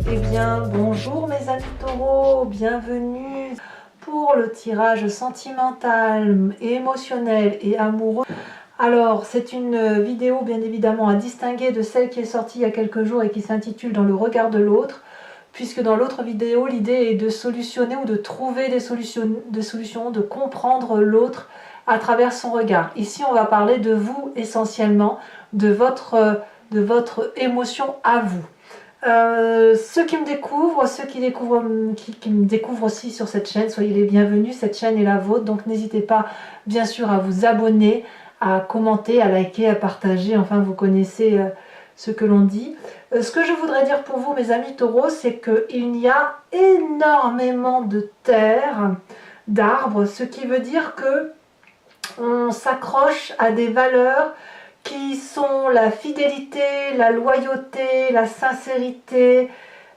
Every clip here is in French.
Eh bien, bonjour mes amis taureaux, bienvenue pour le tirage sentimental, émotionnel et amoureux. Alors, c'est une vidéo bien évidemment à distinguer de celle qui est sortie il y a quelques jours et qui s'intitule Dans le regard de l'autre, puisque dans l'autre vidéo, l'idée est de solutionner ou de trouver des solutions, de comprendre l'autre à travers son regard. Ici, on va parler de vous essentiellement, de votre émotion à vous. Ceux qui me découvrent, ceux qui me découvrent aussi sur cette chaîne, soyez les bienvenus, cette chaîne est la vôtre, donc n'hésitez pas bien sûr à vous abonner, à commenter, à liker, à partager, enfin vous connaissez ce que l'on dit. Ce que je voudrais dire pour vous mes amis taureaux, c'est qu'il y a énormément de terre, d'arbres, ce qui veut dire que on s'accroche à des valeurs qui sont la fidélité, la loyauté, la sincérité,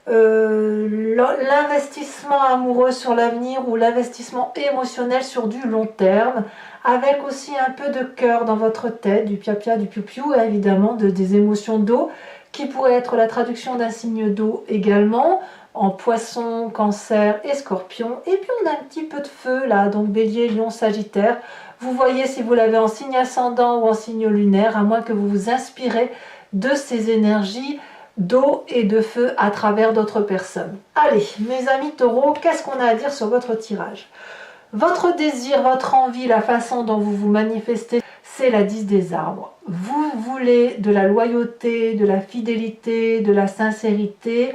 l'investissement amoureux sur l'avenir ou l'investissement émotionnel sur du long terme, avec aussi un peu de cœur dans votre tête, du pia-pia, du piou-piou, et évidemment des émotions d'eau, qui pourrait être la traduction d'un signe d'eau également, en poisson, cancer et scorpion. Et puis on a un petit peu de feu là, donc bélier, lion, sagittaire. Vous voyez si vous l'avez en signe ascendant ou en signe lunaire, à moins que vous vous inspirez de ces énergies d'eau et de feu à travers d'autres personnes. Allez, mes amis taureaux, qu'est-ce qu'on a à dire sur votre tirage? Votre désir, votre envie, la façon dont vous vous manifestez, c'est la 10 des arbres. Vous voulez de la loyauté, de la fidélité, de la sincérité.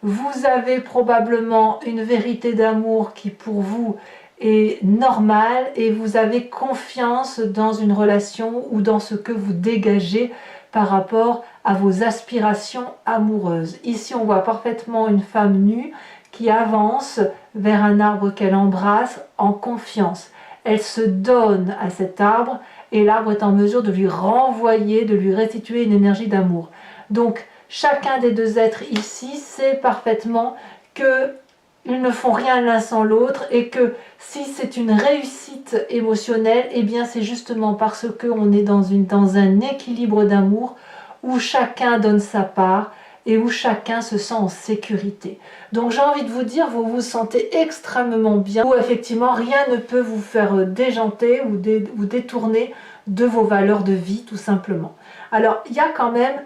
Vous avez probablement une vérité d'amour qui pour vous est normale et vous avez confiance dans une relation ou dans ce que vous dégagez par rapport à vos aspirations amoureuses. Ici, on voit parfaitement une femme nue qui avance vers un arbre qu'elle embrasse en confiance. Elle se donne à cet arbre et l'arbre est en mesure de lui renvoyer, de lui restituer une énergie d'amour. Donc, chacun des deux êtres ici sait parfaitement qu'ils ne font rien l'un sans l'autre et que si c'est une réussite émotionnelle, eh bien c'est justement parce qu'on est dans un équilibre d'amour où chacun donne sa part et où chacun se sent en sécurité. Donc j'ai envie de vous dire, vous vous sentez extrêmement bien, où effectivement rien ne peut vous faire déjanter ou détourner de vos valeurs de vie tout simplement. Alors il y a quand même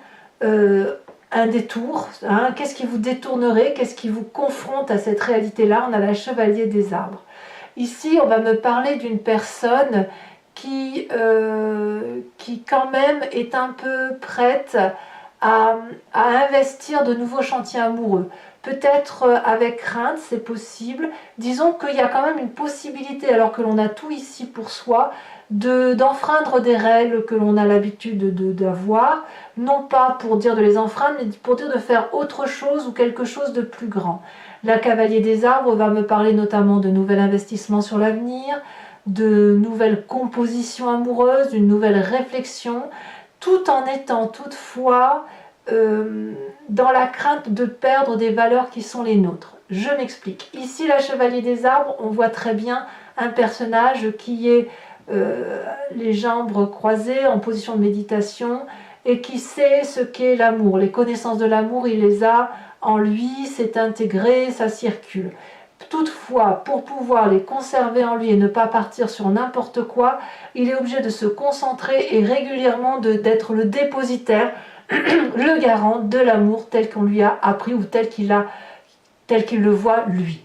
un détour, hein. Qu'est-ce qui vous détournerait, qu'est-ce qui vous confronte à cette réalité-là? On a la chevalier des arbres. Ici, on va me parler d'une personne qui quand même est un peu prête à investir de nouveaux chantiers amoureux. Peut-être avec crainte, c'est possible. Disons qu'il y a quand même une possibilité, alors que l'on a tout ici pour soi, d'enfreindre des règles que l'on a l'habitude d'avoir, non pas pour dire de les enfreindre, mais pour dire de faire autre chose ou quelque chose de plus grand. La cavalier des arbres va me parler notamment de nouvel investissement sur l'avenir, de nouvelles compositions amoureuses, d'une nouvelle réflexion, tout en étant toutefois dans la crainte de perdre des valeurs qui sont les nôtres. Je m'explique. Ici, la chevalier des arbres, on voit très bien un personnage qui est les jambes croisées en position de méditation et qui sait ce qu'est l'amour. Les connaissances de l'amour, il les a en lui, c'est intégré, ça circule. Toutefois, pour pouvoir les conserver en lui et ne pas partir sur n'importe quoi, il est obligé de se concentrer et régulièrement d'être le dépositaire, le garant de l'amour tel qu'on lui a appris ou tel qu'il le voit lui.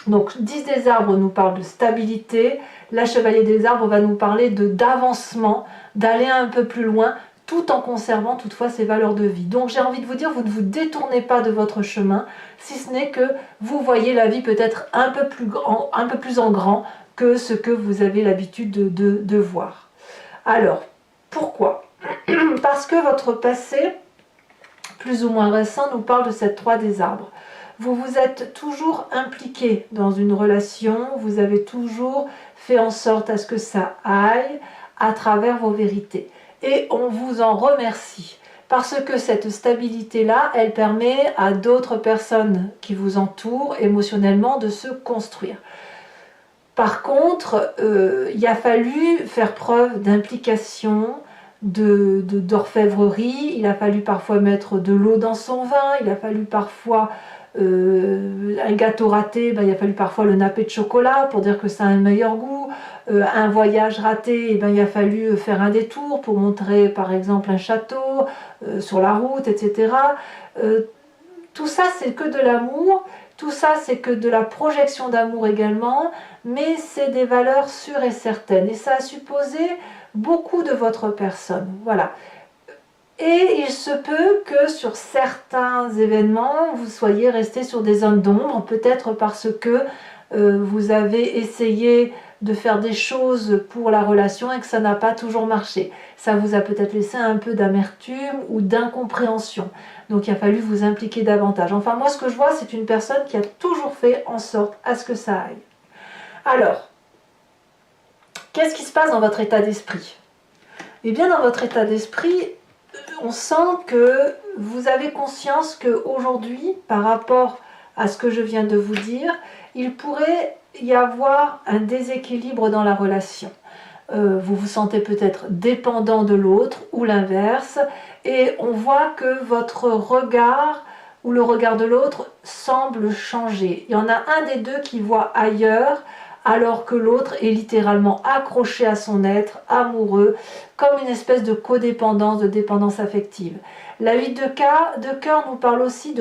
Donc 10 des arbres nous parle de stabilité, la chevalier des arbres va nous parler d'avancement, d'aller un peu plus loin, tout en conservant toutefois ses valeurs de vie. Donc j'ai envie de vous dire, vous ne vous détournez pas de votre chemin, si ce n'est que vous voyez la vie peut-être un peu plus en grand que ce que vous avez l'habitude de voir. Alors, pourquoi? Parce que votre passé, plus ou moins récent, nous parle de cette 3 des arbres. Vous vous êtes toujours impliqué dans une relation, vous avez toujours fait en sorte à ce que ça aille à travers vos vérités. Et on vous en remercie, parce que cette stabilité-là, elle permet à d'autres personnes qui vous entourent émotionnellement de se construire. Par contre, il a fallu faire preuve d'implication, d'orfèvrerie, il a fallu parfois mettre de l'eau dans son vin, il a fallu parfois un gâteau raté, ben, il a fallu parfois le napper de chocolat pour dire que ça a un meilleur goût. Un voyage raté, ben, il a fallu faire un détour pour montrer par exemple un château sur la route, etc. Tout ça c'est que de l'amour, tout ça c'est que de la projection d'amour également, mais c'est des valeurs sûres et certaines et ça a supposé beaucoup de votre personne. Voilà. Et il se peut que sur certains événements, vous soyez resté sur des zones d'ombre, peut-être parce que vous avez essayé de faire des choses pour la relation et que ça n'a pas toujours marché. Ça vous a peut-être laissé un peu d'amertume ou d'incompréhension. Donc il a fallu vous impliquer davantage. Enfin moi ce que je vois c'est une personne qui a toujours fait en sorte à ce que ça aille. Alors, qu'est-ce qui se passe dans votre état d'esprit? Eh bien dans votre état d'esprit, on sent que vous avez conscience qu'aujourd'hui, par rapport à ce que je viens de vous dire, il pourrait y avoir un déséquilibre dans la relation. Vous vous sentez peut-être dépendant de l'autre ou l'inverse, et on voit que votre regard ou le regard de l'autre semble changer. Il y en a un des deux qui voit ailleurs, alors que l'autre est littéralement accroché à son être, amoureux, comme une espèce de codépendance, de dépendance affective. La vie de cœur nous parle aussi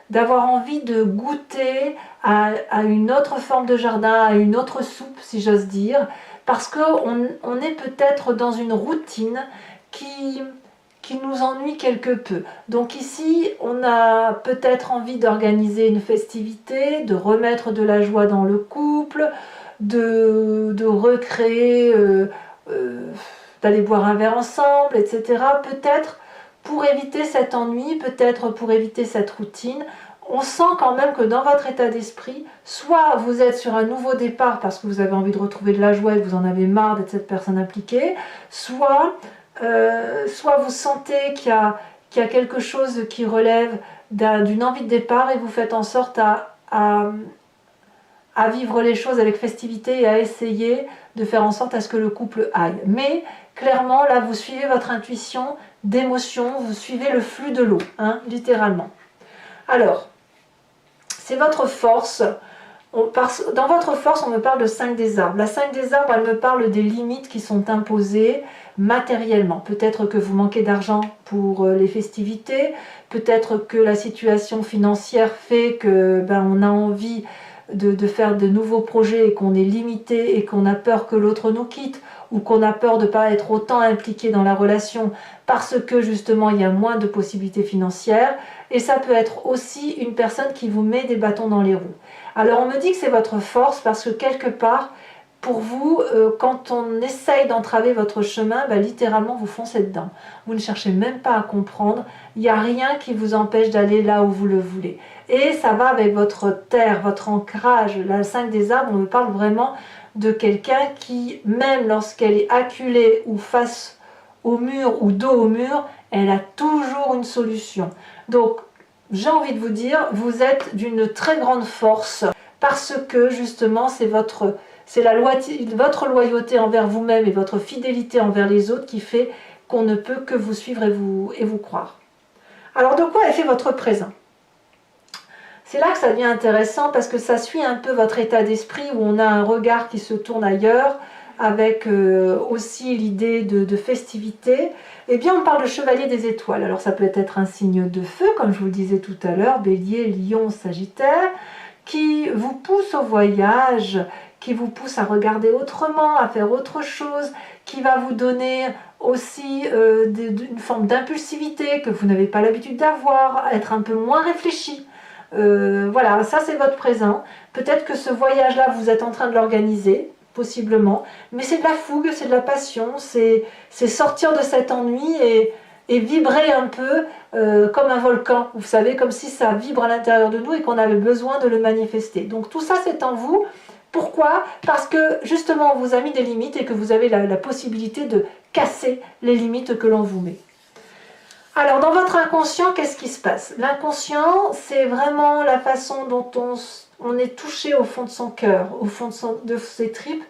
d'avoir envie de goûter à une autre forme de jardin, à une autre soupe, si j'ose dire, parce qu'on est peut-être dans une routine qui nous ennuie quelque peu. Donc ici, on a peut-être envie d'organiser une festivité, de remettre de la joie dans le couple, de recréer, d'aller boire un verre ensemble, etc. Peut-être pour éviter cet ennui, peut-être pour éviter cette routine. On sent quand même que dans votre état d'esprit, soit vous êtes sur un nouveau départ parce que vous avez envie de retrouver de la joie et que vous en avez marre d'être cette personne impliquée, soit vous sentez qu'il y a quelque chose qui relève d'une envie de départ et vous faites en sorte à vivre les choses avec festivité et à essayer de faire en sorte à ce que le couple aille. Mais clairement, là, vous suivez votre intuition d'émotion, vous suivez le flux de l'eau, hein, littéralement. Alors, c'est votre force. Dans votre force, on me parle de 5 des arbres. La 5 des arbres, elle me parle des limites qui sont imposées matériellement. Peut-être que vous manquez d'argent pour les festivités, peut-être que la situation financière fait que on a envie de faire de nouveaux projets et qu'on est limité et qu'on a peur que l'autre nous quitte ou qu'on a peur de ne pas être autant impliqué dans la relation parce que justement il y a moins de possibilités financières. Et ça peut être aussi une personne qui vous met des bâtons dans les roues. Alors on me dit que c'est votre force parce que quelque part, pour vous, quand on essaye d'entraver votre chemin, littéralement vous foncez dedans. Vous ne cherchez même pas à comprendre, il n'y a rien qui vous empêche d'aller là où vous le voulez. Et ça va avec votre terre, votre ancrage. La 5 des arbres, on me parle vraiment de quelqu'un qui, même lorsqu'elle est acculée ou face au mur ou dos au mur, elle a toujours une solution. Donc, j'ai envie de vous dire, vous êtes d'une très grande force parce que justement, c'est votre loyauté envers vous-même et votre fidélité envers les autres qui fait qu'on ne peut que vous suivre et vous croire. Alors, de quoi est fait votre présent? C'est là que ça devient intéressant parce que ça suit un peu votre état d'esprit où on a un regard qui se tourne ailleurs avec aussi l'idée de festivité. Eh bien, on parle de chevalier des étoiles. Alors, ça peut être un signe de feu, comme je vous le disais tout à l'heure, Bélier, Lion, Sagittaire, qui vous pousse au voyage, qui vous pousse à regarder autrement, à faire autre chose, qui va vous donner aussi une forme d'impulsivité que vous n'avez pas l'habitude d'avoir, à être un peu moins réfléchi. Voilà, ça c'est votre présent. Peut-être que ce voyage-là, vous êtes en train de l'organiser, possiblement, mais c'est de la fougue, c'est de la passion, c'est sortir de cet ennui et vibrer un peu comme un volcan, vous savez, comme si ça vibre à l'intérieur de nous et qu'on avait besoin de le manifester. Donc tout ça c'est en vous. Pourquoi? Parce que justement on vous a mis des limites et que vous avez la possibilité de casser les limites que l'on vous met. Alors dans votre inconscient, qu'est-ce qui se passe? L'inconscient, c'est vraiment la façon dont on est touché au fond de son cœur, au fond de ses tripes,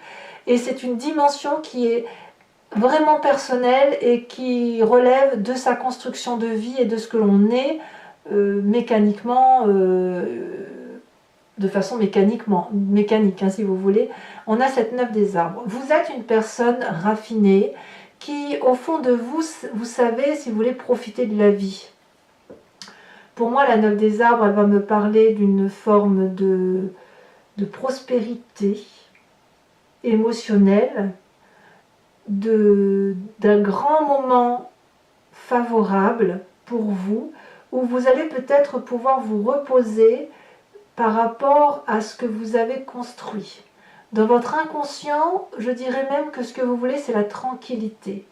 et c'est une dimension qui est vraiment personnel et qui relève de sa construction de vie et de ce que l'on est mécaniquement, de façon mécanique, hein, si vous voulez. On a cette 9 des arbres. Vous êtes une personne raffinée qui, au fond de vous, vous savez, si vous voulez, profiter de la vie. Pour moi, la 9 des arbres, elle va me parler d'une forme de prospérité émotionnelle, d'un grand moment favorable pour vous, où vous allez peut-être pouvoir vous reposer par rapport à ce que vous avez construit. Dans votre inconscient, je dirais même que ce que vous voulez, c'est la tranquillité.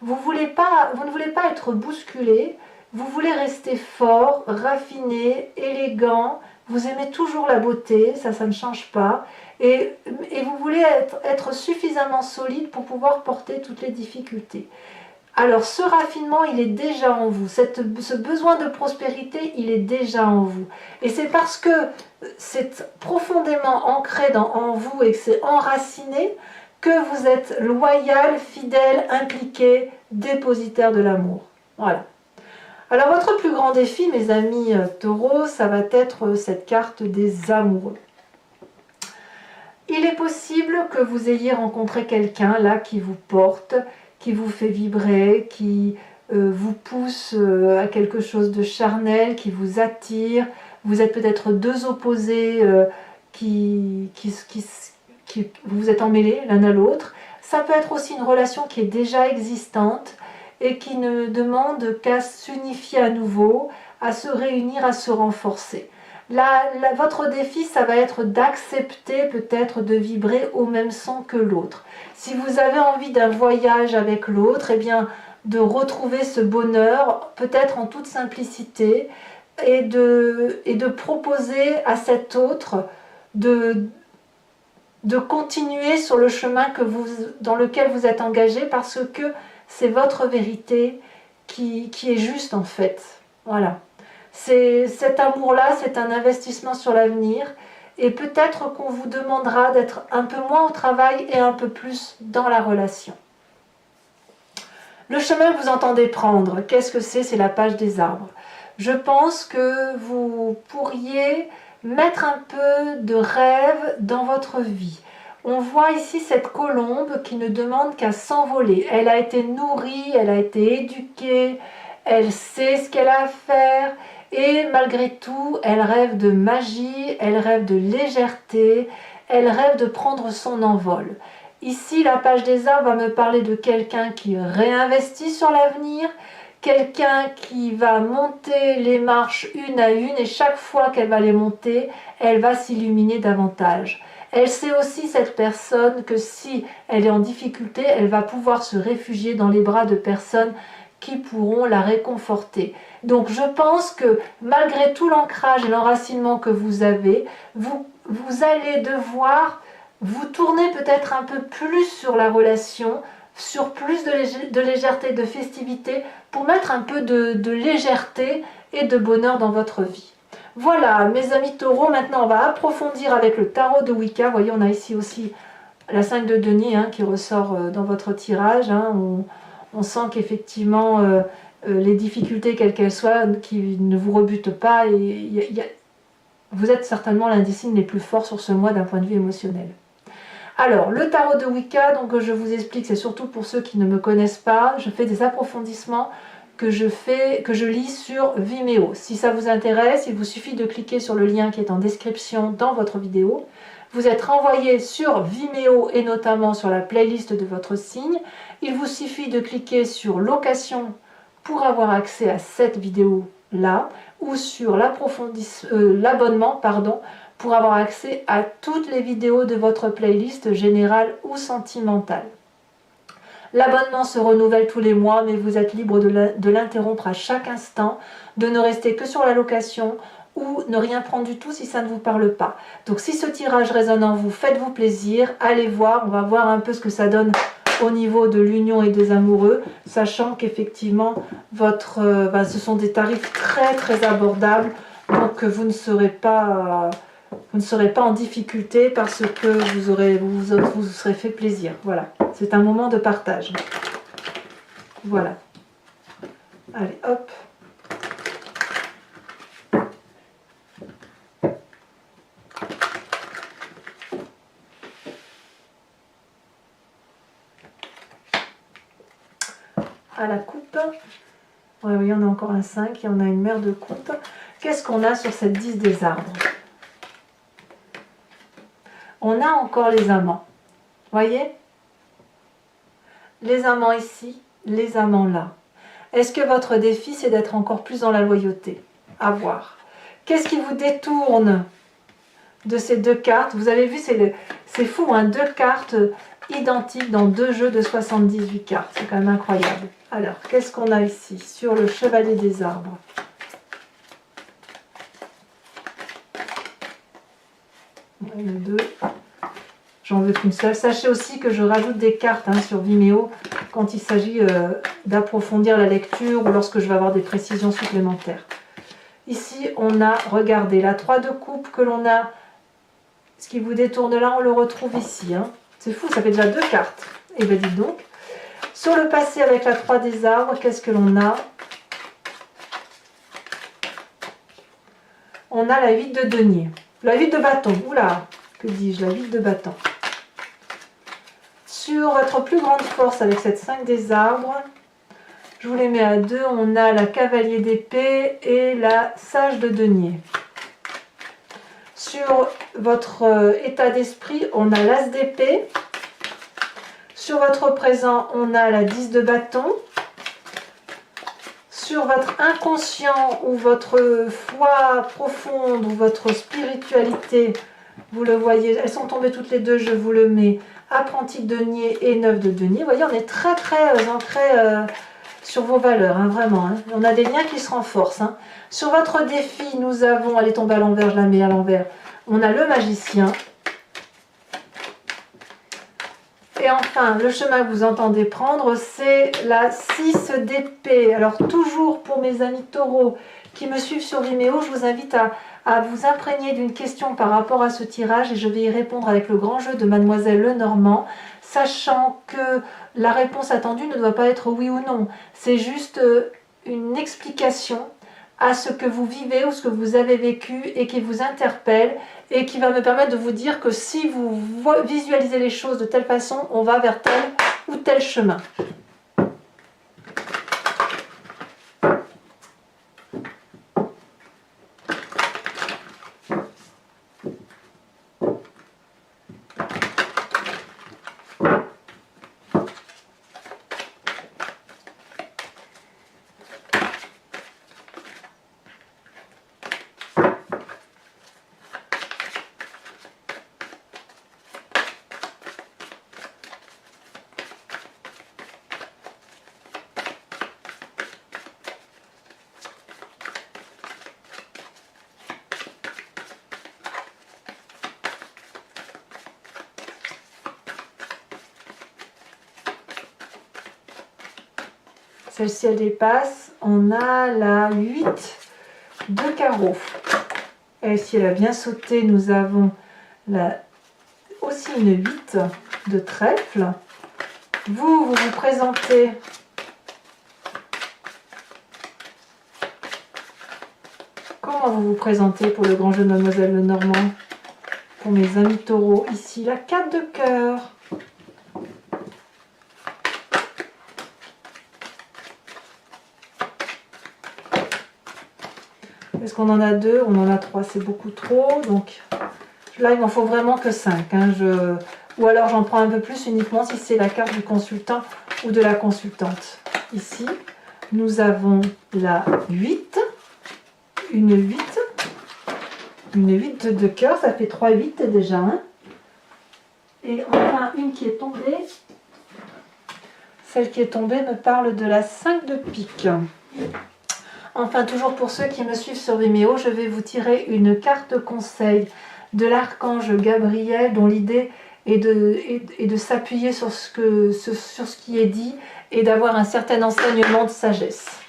Vous ne voulez pas être bousculé, vous voulez rester fort, raffiné, élégant, vous aimez toujours la beauté, ça ne change pas, et vous voulez être suffisamment solide pour pouvoir porter toutes les difficultés. Alors ce raffinement, il est déjà en vous, ce besoin de prospérité, il est déjà en vous. Et c'est parce que c'est profondément ancré en vous et que c'est enraciné que vous êtes loyal, fidèle, impliqué, dépositaire de l'amour. Voilà. Alors votre plus grand défi, mes amis taureaux, ça va être cette carte des amoureux. Il est possible que vous ayez rencontré quelqu'un là qui vous porte, qui vous fait vibrer, qui vous pousse à quelque chose de charnel, qui vous attire. Vous êtes peut-être deux opposés vous êtes emmêlés l'un à l'autre. Ça peut être aussi une relation qui est déjà existante et qui ne demande qu'à s'unifier à nouveau, à se réunir, à se renforcer. Votre défi, ça va être d'accepter peut-être de vibrer au même son que l'autre. Si vous avez envie d'un voyage avec l'autre, eh bien, de retrouver ce bonheur, peut-être en toute simplicité, et de proposer à cet autre de continuer sur le chemin dans lequel vous êtes engagé, parce que c'est votre vérité qui est juste en fait. Voilà. Cet amour-là, c'est un investissement sur l'avenir, et peut-être qu'on vous demandera d'être un peu moins au travail et un peu plus dans la relation. Le chemin que vous entendez prendre, qu'est-ce que c'est? C'est la page des arbres. Je pense que vous pourriez mettre un peu de rêve dans votre vie. On voit ici cette colombe qui ne demande qu'à s'envoler. Elle a été nourrie, elle a été éduquée, elle sait ce qu'elle a à faire. Et malgré tout, elle rêve de magie, elle rêve de légèreté, elle rêve de prendre son envol. Ici, la page des arbres va me parler de quelqu'un qui réinvestit sur l'avenir, quelqu'un qui va monter les marches une à une, et chaque fois qu'elle va les monter, elle va s'illuminer davantage. Elle sait aussi, cette personne, que si elle est en difficulté, elle va pouvoir se réfugier dans les bras de personnes qui pourront la réconforter. Donc je pense que malgré tout l'ancrage et l'enracinement que vous avez, vous allez devoir vous tourner peut-être un peu plus sur la relation, sur plus de légèreté, de festivité, pour mettre un peu de légèreté et de bonheur dans votre vie. Voilà, mes amis taureaux, maintenant on va approfondir avec le tarot de Wicca. Vous voyez, on a ici aussi la 5 de denier qui ressort dans votre tirage. On sent qu'effectivement, les difficultés, quelles qu'elles soient, qui ne vous rebutent pas, vous êtes certainement l'un des signes les plus forts sur ce mois d'un point de vue émotionnel. Alors, le tarot de Wicca, donc je vous explique, c'est surtout pour ceux qui ne me connaissent pas. Je fais des approfondissements que je lis sur Vimeo. Si ça vous intéresse, il vous suffit de cliquer sur le lien qui est en description dans votre vidéo. Vous êtes renvoyé sur Vimeo et notamment sur la playlist de votre signe. Il vous suffit de cliquer sur location pour avoir accès à cette vidéo-là, ou sur l'abonnement, pour avoir accès à toutes les vidéos de votre playlist générale ou sentimentale. L'abonnement se renouvelle tous les mois, mais vous êtes libre de l'interrompre à chaque instant, de ne rester que sur la location ou ne rien prendre du tout si ça ne vous parle pas. Donc si ce tirage résonne en vous, faites-vous plaisir, allez voir, on va voir un peu ce que ça donne au niveau de l'union et des amoureux, sachant qu'effectivement, ce sont des tarifs très très abordables, donc vous ne serez pas Vous ne serez pas en difficulté parce que vous serez fait plaisir. Voilà, c'est un moment de partage. Voilà. Allez, hop. À la coupe. Ouais, oui, on a encore un 5 et on a une mer de coupe. Qu'est-ce qu'on a sur cette 10 des arbres? On a encore les amants. Voyez? Les amants ici, les amants là. Est-ce que votre défi, c'est d'être encore plus dans la loyauté? À voir. Qu'est-ce qui vous détourne de ces deux cartes? Vous avez vu, c'est fou, hein, deux cartes identiques dans deux jeux de 78 cartes. C'est quand même incroyable. Alors, qu'est-ce qu'on a ici sur le chevalier des arbres? Il y en a deux. J'en veux qu'une seule. Sachez aussi que je rajoute des cartes sur Vimeo quand il s'agit d'approfondir la lecture ou lorsque je vais avoir des précisions supplémentaires. Ici, on a, regardez, la 3 de coupe que l'on a. Ce qui vous détourne là, on le retrouve ici. Hein. C'est fou, ça fait déjà deux cartes. Et bien, dites donc. Sur le passé, avec la 3 des arbres, qu'est-ce que l'on a? On a la 8 de denier. La 8 de bâton. Oula, que dis-je? La 8 de bâton. Sur votre plus grande force avec cette 5 des arbres, je vous les mets à 2, on a la cavalier d'épée et la sage de denier. Sur votre état d'esprit, on a l'as d'épée. Sur votre présent, on a la 10 de bâton. Sur votre inconscient ou votre foi profonde ou votre spiritualité, vous le voyez, elles sont tombées toutes les deux, je vous le mets. Apprenti de denier et 9 de denier. Vous voyez, on est très ancré sur vos valeurs, hein, vraiment. Hein. On a des liens qui se renforcent. Hein. Sur votre défi, nous avons, elle est tombée à l'envers, je la mets à l'envers, on a le magicien. Et enfin, le chemin que vous entendez prendre, c'est la 6 d'épée. Alors toujours pour mes amis taureaux qui me suivent sur Vimeo, je vous invite à vous imprégner d'une question par rapport à ce tirage et je vais y répondre avec le grand jeu de Mademoiselle Lenormand, sachant que la réponse attendue ne doit pas être oui ou non. C'est juste une explication à ce que vous vivez ou ce que vous avez vécu et qui vous interpelle et qui va me permettre de vous dire que si vous visualisez les choses de telle façon, on va vers tel ou tel chemin. Celle-ci, elle dépasse. On a la 8 de carreau. Et si elle a bien sauté, nous avons aussi une 8 de trèfle. Vous vous présentez comment vous vous présentez pour le grand jeu de Mademoiselle Lenormand? Pour mes amis taureaux, ici la 4 de cœur. Est-ce qu'on en a 2? On en a 3, c'est beaucoup trop. Donc là, il m'en faut vraiment que 5. Hein. Ou alors j'en prends un peu plus uniquement si c'est la carte du consultant ou de la consultante. Ici, nous avons la 8, une 8 de cœur, ça fait 3 8 déjà. Hein. Et enfin, une qui est tombée. Celle qui est tombée me parle de la 5 de pique. Enfin, toujours pour ceux qui me suivent sur Vimeo, je vais vous tirer une carte conseil de l'archange Gabriel, dont l'idée est de s'appuyer sur ce qui est dit et d'avoir un certain enseignement de sagesse.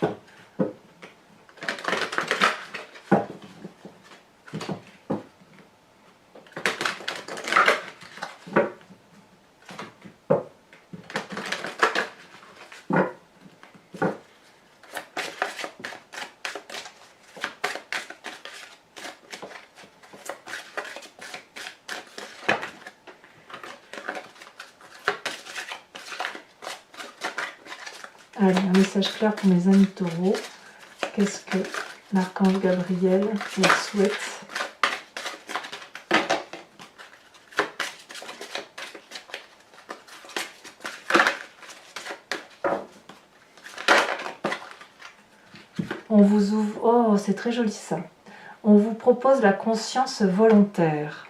Allez, un message clair pour mes amis taureaux. Qu'est-ce que l'archange Gabriel leur souhaite? On vous ouvre... Oh, c'est très joli ça. On vous propose la conscience volontaire.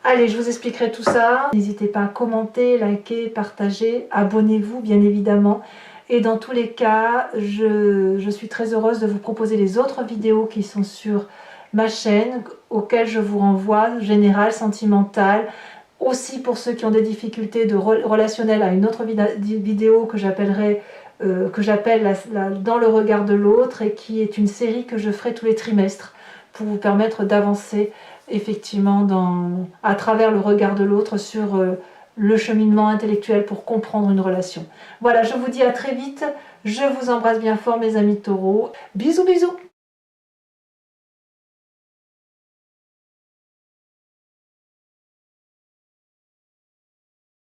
Allez, je vous expliquerai tout ça. N'hésitez pas à commenter, liker, partager. Abonnez-vous, bien évidemment. Et dans tous les cas, je suis très heureuse de vous proposer les autres vidéos qui sont sur ma chaîne, auxquelles je vous renvoie, générale, sentimentale. Aussi pour ceux qui ont des difficultés relationnelles, à une autre vidéo que j'appelle Dans le regard de l'autre, et qui est une série que je ferai tous les trimestres pour vous permettre d'avancer effectivement à travers le regard de l'autre sur le cheminement intellectuel pour comprendre une relation. Voilà, je vous dis à très vite. Je vous embrasse bien fort mes amis taureaux. Bisous bisous.